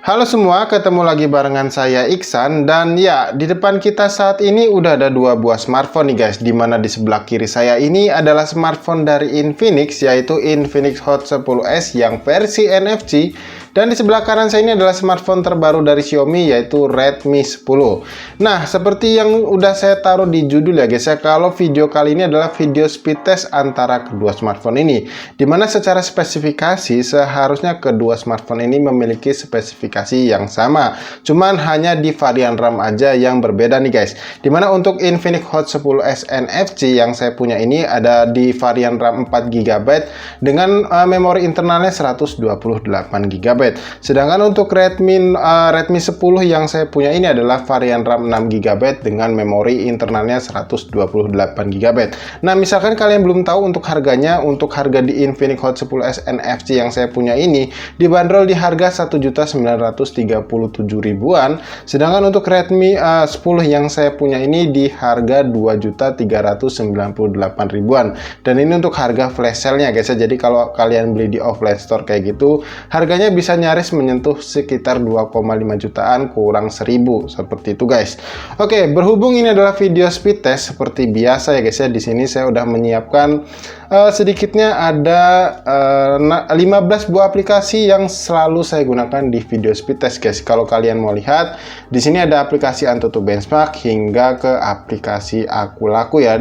Halo semua, ketemu lagi barengan saya Iksan. Dan ya, di depan kita saat ini udah ada dua buah smartphone nih guys, dimana di sebelah kiri saya ini adalah smartphone dari Infinix, yaitu Infinix Hot 10s yang versi NFC. Dan di sebelah kanan saya ini adalah smartphone terbaru dari Xiaomi, yaitu Redmi 10. Nah, seperti yang udah saya taruh di judul ya guys ya, kalau video kali ini adalah video speed test antara kedua smartphone ini, dimana secara spesifikasi seharusnya kedua smartphone ini memiliki spesifikasi yang sama, cuman hanya di varian RAM aja yang berbeda nih guys. Dimana untuk Infinix Hot 10s NFC yang saya punya ini ada di varian RAM 4GB dengan memori internalnya 128GB. Sedangkan untuk Redmi 10 yang saya punya ini adalah varian RAM 6GB dengan memori internalnya 128GB. Nah, misalkan kalian belum tahu untuk harganya, untuk harga di Infinix Hot 10s NFC yang saya punya ini dibanderol di harga 1.937.000-an, sedangkan untuk Redmi 10 yang saya punya ini di harga 2.398.000-an. Dan ini untuk harga flash sale-nya guys ya. Jadi kalau kalian beli di offline store kayak gitu, harganya bisa nyaris menyentuh sekitar 2,5 jutaan kurang 1.000 seperti itu guys. Oke, berhubung ini adalah video speed test seperti biasa ya guys ya, di sini saya udah menyiapkan sedikitnya ada 15 buah aplikasi yang selalu saya gunakan di video speed test guys. Kalau kalian mau lihat, di sini ada aplikasi AnTuTu Benchmark hingga ke aplikasi Akulaku ya.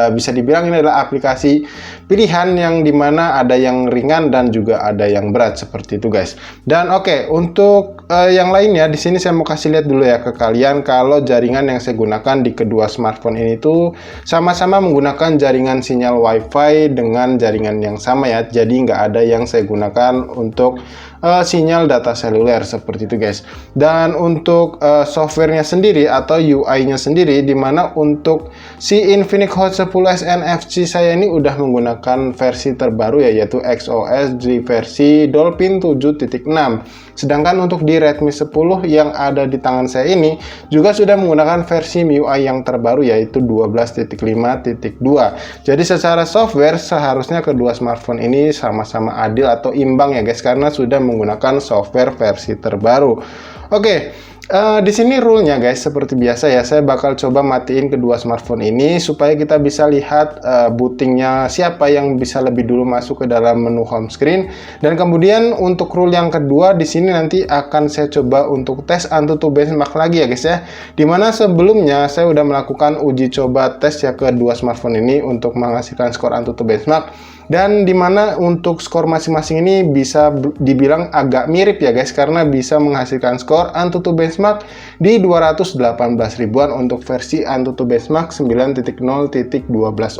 Bisa dibilang ini adalah aplikasi pilihan yang dimana ada yang ringan dan juga ada yang berat seperti itu guys. Dan oke, untuk yang lainnya di sini saya mau kasih lihat dulu ya ke kalian kalau jaringan yang saya gunakan di kedua smartphone ini tuh sama-sama menggunakan jaringan sinyal WiFi dengan jaringan yang sama ya. Jadi nggak ada yang saya gunakan untuk sinyal data seluler seperti itu guys. Dan untuk softwarenya sendiri atau UI-nya sendiri, dimana untuk si Infinix Hot 10s NFC saya ini udah menggunakan versi terbaru ya, yaitu XOS di versi Dolphin 7.6. Sedangkan untuk di Redmi 10 yang ada di tangan saya ini juga sudah menggunakan versi MIUI yang terbaru, yaitu 12.5.2. Jadi secara software seharusnya kedua smartphone ini sama-sama adil atau imbang ya guys, karena sudah menggunakan software versi terbaru. Oke, di sini rule-nya guys, seperti biasa ya, saya bakal coba matiin kedua smartphone ini supaya kita bisa lihat bootingnya siapa yang bisa lebih dulu masuk ke dalam menu home screen. Dan kemudian untuk rule yang kedua di sini nanti akan saya coba untuk tes AnTuTu Benchmark lagi ya guys ya. Dimana sebelumnya saya udah melakukan uji coba tes ya kedua smartphone ini untuk menghasilkan skor AnTuTu Benchmark. Dan dimana untuk skor masing-masing ini bisa dibilang agak mirip ya guys, karena bisa menghasilkan skor AnTuTu Benchmark di 218 ribuan untuk versi AnTuTu Benchmark 9.0.12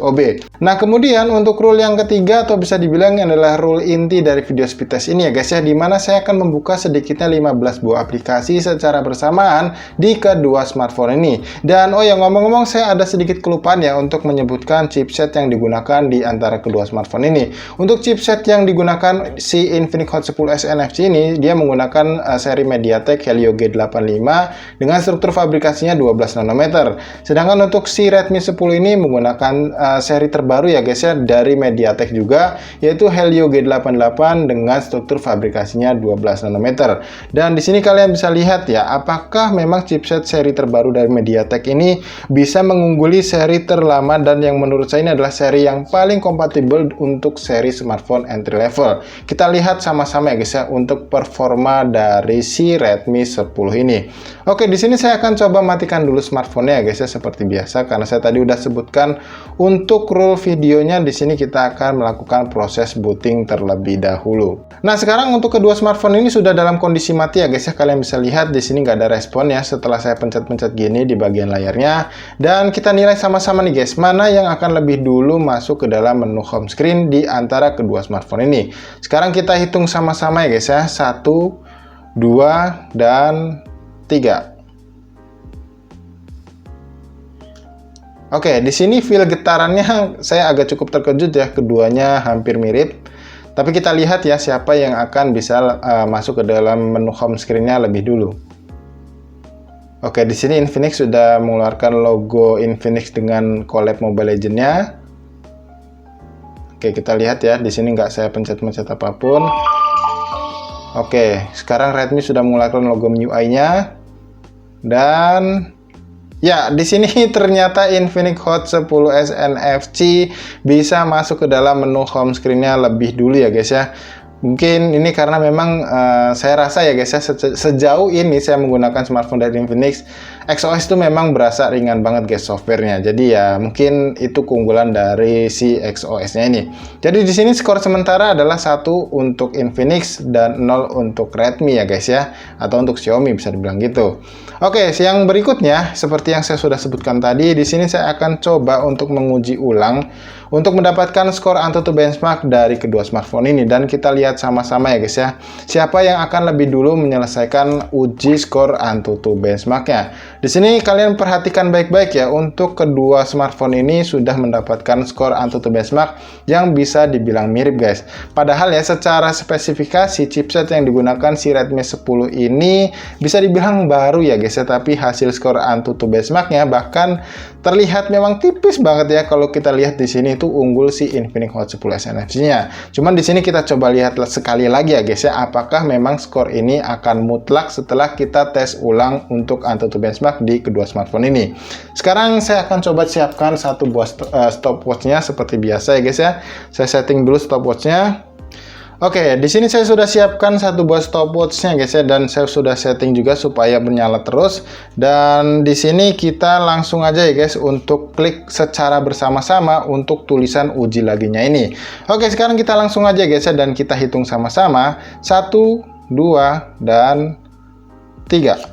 OB. Nah, kemudian untuk rule yang ketiga atau bisa dibilang adalah rule inti dari video speed test ini ya guys ya, dimana saya akan membuka sedikitnya 15 buah aplikasi secara bersamaan di kedua smartphone ini. Dan oh ya, ngomong-ngomong, saya ada sedikit kelupaan ya untuk menyebutkan chipset yang digunakan di antara kedua smartphone ini. Untuk chipset yang digunakan si Infinix Hot 10s NFC ini, dia menggunakan seri MediaTek Helio G85 dengan struktur fabrikasinya 12 nanometer. Sedangkan untuk si Redmi 10 ini menggunakan seri terbaru ya guys ya, dari MediaTek juga, yaitu Helio G88 dengan struktur fabrikasinya 12 nanometer. Dan di sini kalian bisa lihat ya, apakah memang chipset seri terbaru dari MediaTek ini bisa mengungguli seri terlama dan yang menurut saya ini adalah seri yang paling kompatibel untuk seri smartphone entry level. Kita lihat sama-sama ya guys ya untuk performa dari si Redmi 10 ini. Oke, di sini saya akan coba matikan dulu smartphone-nya ya guys ya, seperti biasa, karena saya tadi udah sebutkan untuk rule videonya. Di sini kita akan melakukan proses booting terlebih dahulu. Nah, sekarang untuk kedua smartphone ini sudah dalam kondisi mati ya guys ya. Kalian bisa lihat di sini nggak ada respon ya setelah saya pencet-pencet gini di bagian layarnya. Dan kita nilai sama-sama nih guys, mana yang akan lebih dulu masuk ke dalam menu home screen di antara kedua smartphone ini. Sekarang kita hitung sama-sama ya guys ya. 1, 2, dan 3. Oke, di sini feel getarannya saya agak cukup terkejut ya, keduanya hampir mirip. Tapi kita lihat ya siapa yang akan bisa masuk ke dalam menu home screen-nya lebih dulu. Oke, di sini Infinix sudah mengeluarkan logo Infinix dengan collab Mobile Legends-nya. Oke, kita lihat ya, di sini nggak saya pencet-pencet apapun. Oke, sekarang Redmi sudah mengeluarkan logo MIUI-nya. Dan ya, di sini ternyata Infinix Hot 10s NFC bisa masuk ke dalam menu home screen-nya lebih dulu ya guys ya. Mungkin ini karena memang saya rasa ya guys ya, sejauh ini saya menggunakan smartphone dari Infinix, XOS itu memang berasa ringan banget guys softwarenya. Jadi ya mungkin itu keunggulan dari si XOS-nya ini. Jadi di sini skor sementara adalah 1 untuk Infinix dan 0 untuk Redmi ya guys ya, atau untuk Xiaomi bisa dibilang gitu. Oke, yang berikutnya seperti yang saya sudah sebutkan tadi, di sini saya akan coba untuk menguji ulang untuk mendapatkan skor AnTuTu benchmark dari kedua smartphone ini, dan kita lihat sama-sama ya guys ya, siapa yang akan lebih dulu menyelesaikan uji skor AnTuTu benchmarknya. Di sini kalian perhatikan baik-baik ya, untuk kedua smartphone ini sudah mendapatkan skor AnTuTu benchmark yang bisa dibilang mirip guys. Padahal ya secara spesifikasi chipset yang digunakan si Redmi 10 ini bisa dibilang baru ya guys ya, tapi hasil skor AnTuTu benchmarknya bahkan terlihat memang tipis banget ya. Kalau kita lihat di sini itu unggul si Infinix Hot 10s NFC-nya. Cuman di sini kita coba lihat sekali lagi ya guys ya, apakah memang skor ini akan mutlak setelah kita tes ulang untuk AnTuTu benchmark di kedua smartphone ini. Sekarang saya akan coba siapkan satu buah stopwatch-nya seperti biasa ya guys ya. Saya setting dulu stopwatch-nya. Oke, di sini saya sudah siapkan satu buah stopwatch-nya guys ya, dan saya sudah setting juga supaya menyala terus. Dan di sini kita langsung aja ya guys untuk klik secara bersama-sama untuk tulisan uji laginya ini. Oke, sekarang kita langsung aja guys ya, dan kita hitung sama-sama 1, 2, dan 3.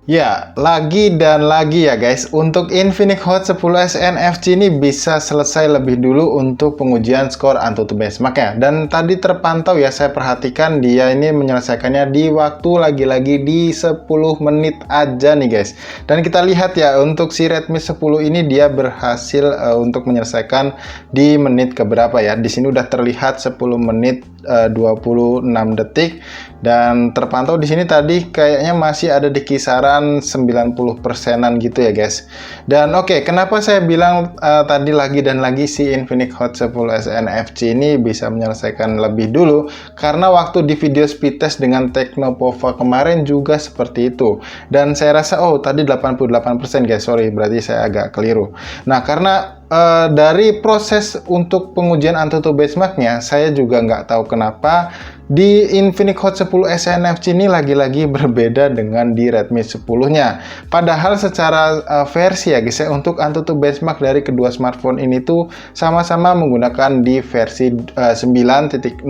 Ya, lagi dan lagi ya guys, untuk Infinix Hot 10s NFC ini bisa selesai lebih dulu untuk pengujian skor AnTuTu benchmark-nya. Dan tadi terpantau ya, saya perhatikan dia ini menyelesaikannya di waktu lagi-lagi di 10 menit aja nih guys. Dan kita lihat ya, untuk si Redmi 10 ini dia berhasil untuk menyelesaikan di menit keberapa ya. Di sini udah terlihat 10 menit 26 detik, dan terpantau di sini tadi kayaknya masih ada di kisaran 90%-an gitu ya guys. Dan oke, kenapa saya bilang tadi lagi dan lagi si Infinix Hot 10s NFC ini bisa menyelesaikan lebih dulu, karena waktu di video speed test dengan Teknopova kemarin juga seperti itu. Dan saya rasa tadi 88% guys, sorry berarti saya agak keliru. Nah, karena dari proses untuk pengujian AnTuTu benchmark-nya, saya juga nggak tahu kenapa di Infinix Hot 10s NFC ini lagi-lagi berbeda dengan di Redmi 10-nya. Padahal secara versi ya guys ya, untuk AnTuTu benchmark dari kedua smartphone ini tuh sama-sama menggunakan di versi 9.0.12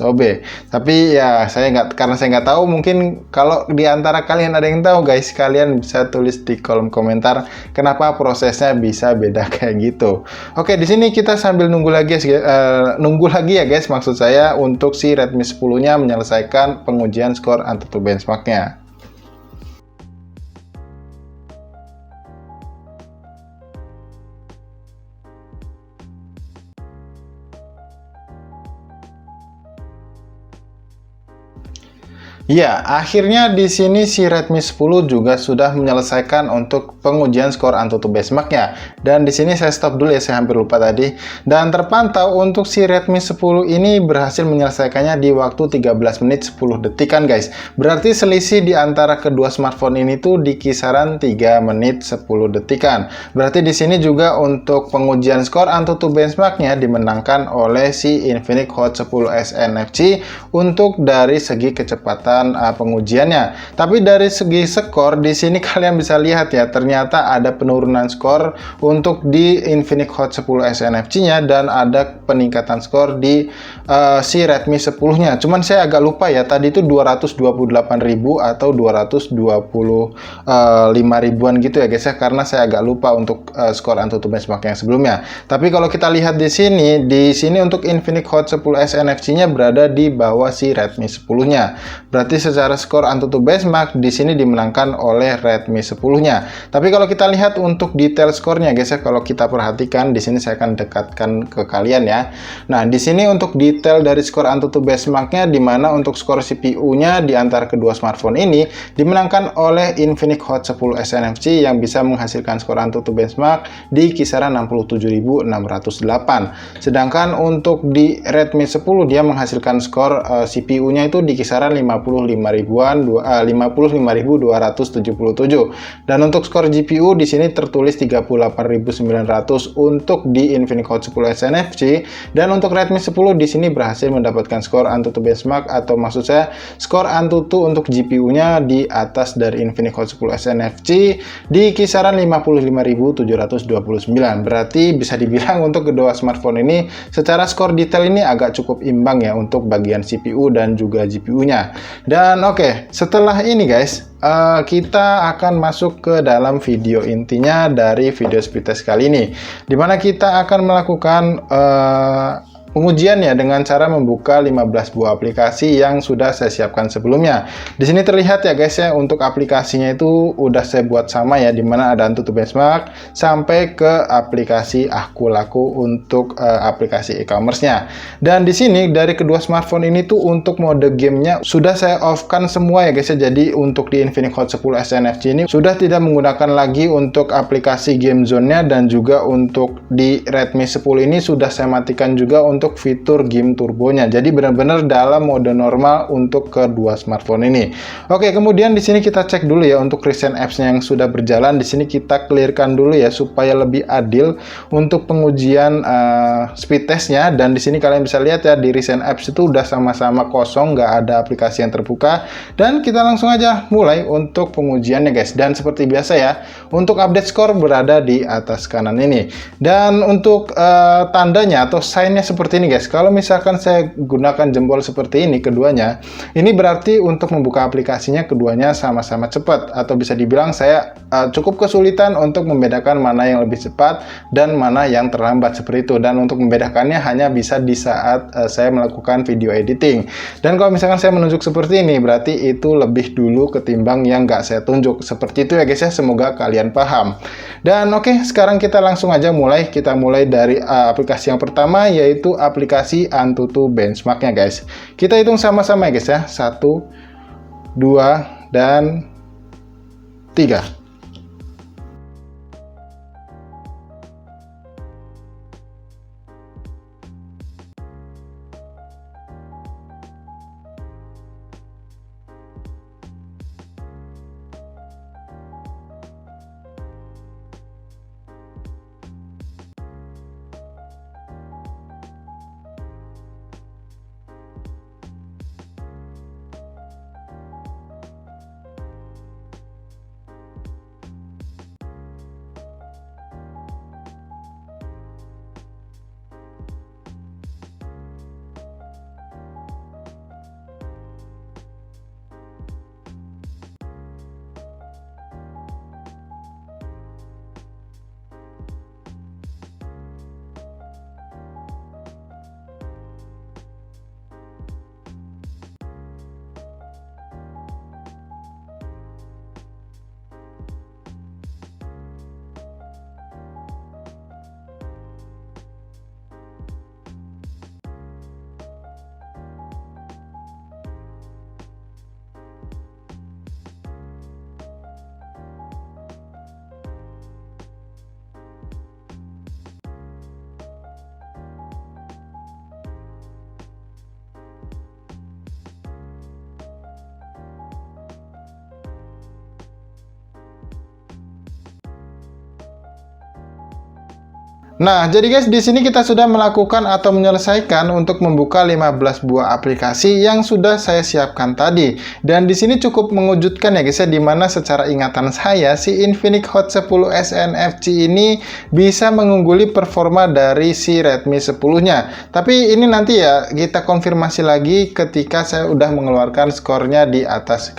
OB. Tapi ya karena saya nggak tahu, mungkin kalau di antara kalian ada yang tahu guys, kalian bisa tulis di kolom komentar kenapa prosesnya bisa beda kayak gitu. Oke, di sini kita sambil nunggu lagi ya guys, maksud saya untuk si Redmi 10-nya menyelesaikan pengujian skor AnTuTu benchmark-nya. Ya, akhirnya di sini si Redmi 10 juga sudah menyelesaikan untuk pengujian skor AnTuTu benchmark-nya. Dan di sini saya stop dulu ya, saya hampir lupa tadi. Dan terpantau untuk si Redmi 10 ini berhasil menyelesaikannya di waktu 13 menit 10 detikan guys. Berarti selisih di antara kedua smartphone ini tuh di kisaran 3 menit 10 detikan. Berarti di sini juga untuk pengujian skor AnTuTu benchmark-nya dimenangkan oleh si Infinix Hot 10s NFC untuk dari segi kecepatan pengujiannya. Tapi dari segi skor di sini kalian bisa lihat ya, ternyata ada penurunan skor untuk di Infinix Hot 10s NFC-nya dan ada peningkatan skor di si Redmi 10-nya. Cuman saya agak lupa ya, tadi itu 228.000 atau 225 ribuan gitu ya guys ya, karena saya agak lupa untuk skor AnTuTu benchmark yang sebelumnya. Tapi kalau kita lihat di sini untuk Infinix Hot 10s NFC-nya berada di bawah si Redmi 10-nya. Berarti secara skor AnTuTu benchmark di sini dimenangkan oleh Redmi 10-nya. Tapi kalau kita lihat untuk detail skornya guys ya, kalau kita perhatikan di sini saya akan dekatkan ke kalian ya. Nah, di sini untuk detail dari skor AnTuTu benchmark-nya, di mana untuk skor CPU-nya di antara kedua smartphone ini dimenangkan oleh Infinix Hot 10s NFC yang bisa menghasilkan skor AnTuTu benchmark di kisaran 67.608. Sedangkan untuk di Redmi 10 dia menghasilkan skor CPU-nya itu di kisaran 55.277. Dan untuk skor GPU di sini tertulis 38.900 untuk di Infinix Hot 10s NFC, dan untuk Redmi 10 di sini berhasil mendapatkan skor AnTuTu benchmark, atau maksud saya skor AnTuTu untuk GPU-nya di atas dari Infinix Hot 10s NFC di kisaran 55.729. Berarti bisa dibilang untuk kedua smartphone ini secara skor detail ini agak cukup imbang ya untuk bagian CPU dan juga GPU-nya. Dan oke, setelah ini guys, kita akan masuk ke dalam video intinya dari video speed test kali ini, dimana kita akan melakukan pengujiannya dengan cara membuka 15 buah aplikasi yang sudah saya siapkan sebelumnya. Di sini terlihat ya guys ya, untuk aplikasinya itu udah saya buat sama ya, dimana ada AnTuTu benchmark sampai ke aplikasi Akulaku untuk aplikasi e-commerce-nya. Dan di sini dari kedua smartphone ini tuh untuk mode gamenya sudah saya off-kan semua ya guys ya. Jadi untuk di Infinix Hot 10s NFC ini sudah tidak menggunakan lagi untuk aplikasi game zone-nya, dan juga untuk di Redmi 10 ini sudah saya matikan juga untuk fitur game turbonya. Jadi benar-benar dalam mode normal untuk kedua smartphone ini. Oke, kemudian di sini kita cek dulu ya untuk recent apps-nya yang sudah berjalan. Di sini kita clearkan dulu ya supaya lebih adil untuk pengujian speed test-nya. Dan di sini kalian bisa lihat ya, di recent apps itu udah sama-sama kosong, nggak ada aplikasi yang terbuka. Dan kita langsung aja mulai untuk pengujiannya guys. Dan seperti biasa ya, untuk update skor berada di atas kanan ini. Dan untuk tandanya atau sign-nya seperti ini guys. Kalau misalkan saya gunakan jempol seperti ini keduanya, ini berarti untuk membuka aplikasinya keduanya sama-sama cepat, atau bisa dibilang saya cukup kesulitan untuk membedakan mana yang lebih cepat dan mana yang terlambat seperti itu. Dan untuk membedakannya hanya bisa di saat saya melakukan video editing. Dan kalau misalkan saya menunjuk seperti ini, berarti itu lebih dulu ketimbang yang nggak saya tunjuk. Seperti itu ya guys ya, semoga kalian paham. Dan oke, sekarang kita langsung aja mulai. Kita mulai dari aplikasi yang pertama, yaitu aplikasi AnTuTu benchmark-nya guys. Kita hitung sama-sama ya guys ya. 1, 2, dan 3. Nah, jadi guys, di sini kita sudah melakukan atau menyelesaikan untuk membuka 15 buah aplikasi yang sudah saya siapkan tadi. Dan di sini cukup mengejutkan ya guys ya, dimana secara ingatan saya si Infinix Hot 10 SNFC ini bisa mengungguli performa dari si Redmi 10-nya. Tapi ini nanti ya kita konfirmasi lagi ketika saya udah mengeluarkan skornya di atas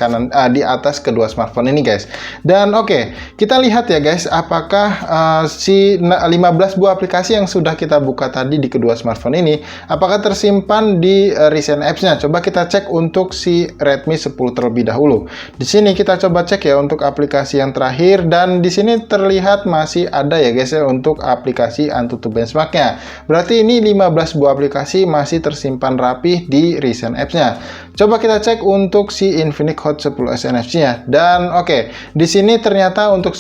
di atas kedua smartphone ini guys. Dan oke, kita lihat ya guys, apakah si 15 buah aplikasi yang sudah kita buka tadi di kedua smartphone ini apakah tersimpan di recent apps-nya. Coba kita cek untuk si Redmi 10 terlebih dahulu. Di sini kita coba cek ya untuk aplikasi yang terakhir, dan di sini terlihat masih ada ya guys ya untuk aplikasi AnTuTu Benchmark-nya. Berarti ini 15 buah aplikasi masih tersimpan rapih di recent apps-nya. Coba kita cek untuk si Infinix Hot 10 SNFC-nya. Dan oke, di sini ternyata untuk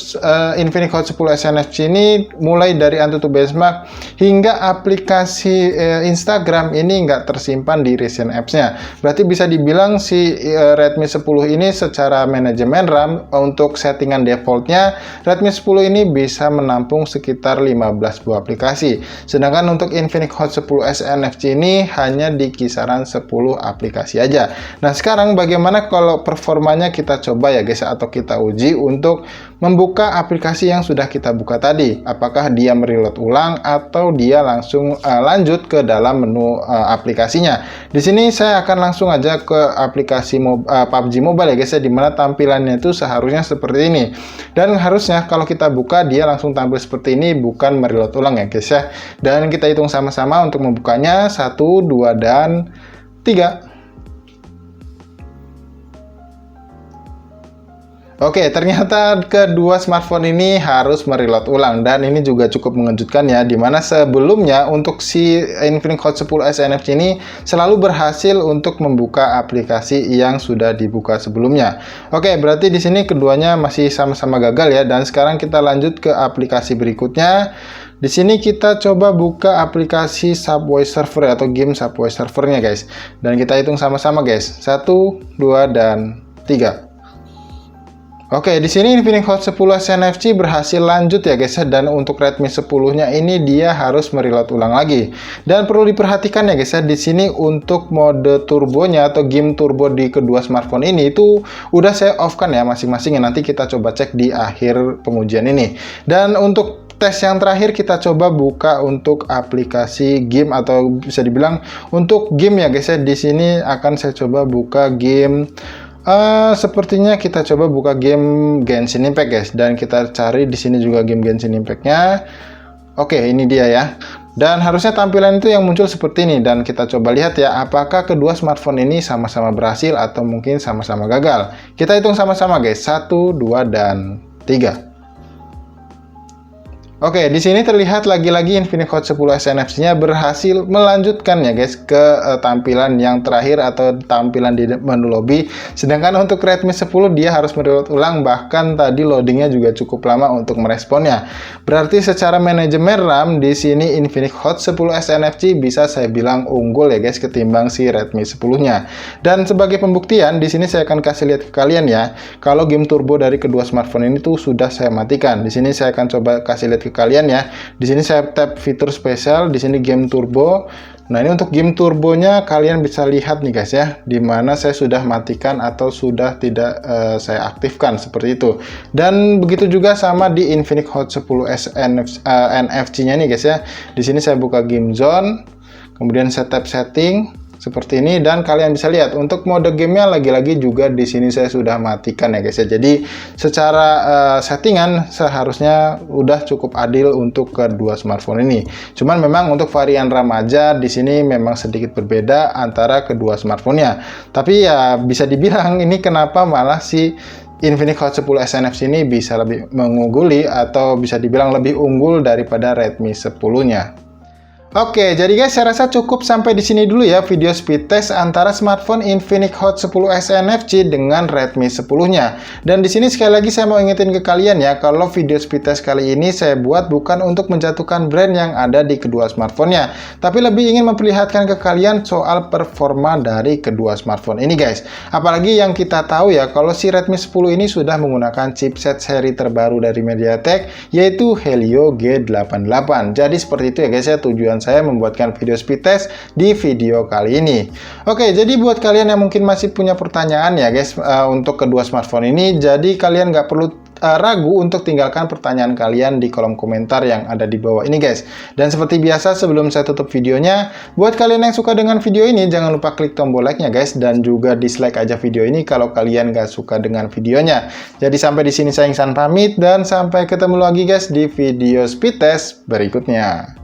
Infinix Hot 10 SNFC ini mulai dari AnTuTu Benchmark hingga aplikasi Instagram ini nggak tersimpan di recent apps-nya. Berarti bisa dibilang si Redmi 10 ini secara manajemen RAM untuk settingan defaultnya Redmi 10 ini bisa menampung sekitar 15 buah aplikasi. Sedangkan untuk Infinix Hot 10 SNFC ini hanya di kisaran 10 aplikasi aja. Nah, sekarang bagaimana kalau performanya kita coba ya guys, atau kita uji untuk membuka aplikasi yang sudah kita buka tadi. Apakah dia mereload ulang atau dia langsung lanjut ke dalam menu aplikasinya. Di sini saya akan langsung aja ke aplikasi PUBG Mobile ya guys ya, dimana tampilannya itu seharusnya seperti ini. Dan harusnya kalau kita buka dia langsung tampil seperti ini, bukan mereload ulang ya guys ya. Dan kita hitung sama-sama untuk membukanya. 1, 2, dan 3. Oke, ternyata kedua smartphone ini harus mereload ulang, dan ini juga cukup mengejutkan ya, dimana sebelumnya untuk si Infinix Hot 10 SNFC ini selalu berhasil untuk membuka aplikasi yang sudah dibuka sebelumnya. Oke, berarti di sini keduanya masih sama-sama gagal ya, dan sekarang kita lanjut ke aplikasi berikutnya. Di sini kita coba buka aplikasi Subway Surfer atau game Subway Surfernya guys, dan kita hitung sama-sama guys. 1, 2, dan 3. Oke, di sini Infinix Hot 10 SNFC berhasil lanjut ya guys, dan untuk Redmi 10-nya ini dia harus mereload ulang lagi. Dan perlu diperhatikan ya guys, di sini untuk mode turbonya atau game turbo di kedua smartphone ini itu udah saya off kan ya masing-masing. Nanti kita coba cek di akhir pengujian ini. Dan untuk tes yang terakhir kita coba buka untuk aplikasi game, atau bisa dibilang untuk game ya guys ya. Di sini akan saya coba buka game. Sepertinya kita coba buka game Genshin Impact guys, dan kita cari di sini juga game Genshin Impact-nya. Oke, ini dia ya. Dan harusnya tampilan itu yang muncul seperti ini, dan kita coba lihat ya apakah kedua smartphone ini sama-sama berhasil atau mungkin sama-sama gagal. Kita hitung sama-sama guys. 1, 2, dan 3. Oke, di sini terlihat lagi-lagi Infinix Hot 10 SNFC-nya berhasil melanjutkan ya guys ke tampilan yang terakhir atau tampilan di menu lobby. Sedangkan untuk Redmi 10 dia harus mereload ulang, bahkan tadi loadingnya juga cukup lama untuk meresponnya. Berarti secara manajemen RAM di sini Infinix Hot 10 SNFC bisa saya bilang unggul ya guys ketimbang si Redmi 10-nya. Dan sebagai pembuktian di sini saya akan kasih lihat ke kalian ya, kalau game turbo dari kedua smartphone ini tuh sudah saya matikan. Di sini saya akan coba kasih lihat ke kalian ya. Di sini saya tap fitur spesial, di sini game turbo. Nah, ini untuk game turbonya kalian bisa lihat nih guys ya, dimana saya sudah matikan atau sudah tidak saya aktifkan seperti itu. Dan begitu juga sama di Infinix Hot 10 NFC-nya nih guys ya. Di sini saya buka game zone, kemudian saya tap setting seperti ini, dan kalian bisa lihat untuk mode gamenya lagi-lagi juga di sini saya sudah matikan ya guys ya. Jadi secara settingan seharusnya udah cukup adil untuk kedua smartphone ini. Cuman memang untuk varian RAM aja di sini memang sedikit berbeda antara kedua smartphone-nya. Tapi ya bisa dibilang ini kenapa malah si Infinix Hot 10 SNFC ini bisa lebih mengungguli atau bisa dibilang lebih unggul daripada Redmi 10-nya. Oke, jadi guys, saya rasa cukup sampai di sini dulu ya video speed test antara smartphone Infinix Hot 10s NFC dengan Redmi 10-nya. Dan di sini sekali lagi saya mau ingetin ke kalian ya, kalau video speed test kali ini saya buat bukan untuk menjatuhkan brand yang ada di kedua smartphone-nya, tapi lebih ingin memperlihatkan ke kalian soal performa dari kedua smartphone ini guys. Apalagi yang kita tahu ya, kalau si Redmi 10 ini sudah menggunakan chipset seri terbaru dari MediaTek, yaitu Helio G88. Jadi seperti itu ya guys ya, tujuan saya membuatkan video speed test di video kali ini. Oke, jadi buat kalian yang mungkin masih punya pertanyaan ya guys untuk kedua smartphone ini, jadi kalian nggak perlu ragu untuk tinggalkan pertanyaan kalian di kolom komentar yang ada di bawah ini guys. Dan seperti biasa sebelum saya tutup videonya, buat kalian yang suka dengan video ini jangan lupa klik tombol like-nya guys, dan juga dislike aja video ini kalau kalian nggak suka dengan videonya. Jadi sampai di sini saya Ihsan pamit dan sampai ketemu lagi guys di video speed test berikutnya.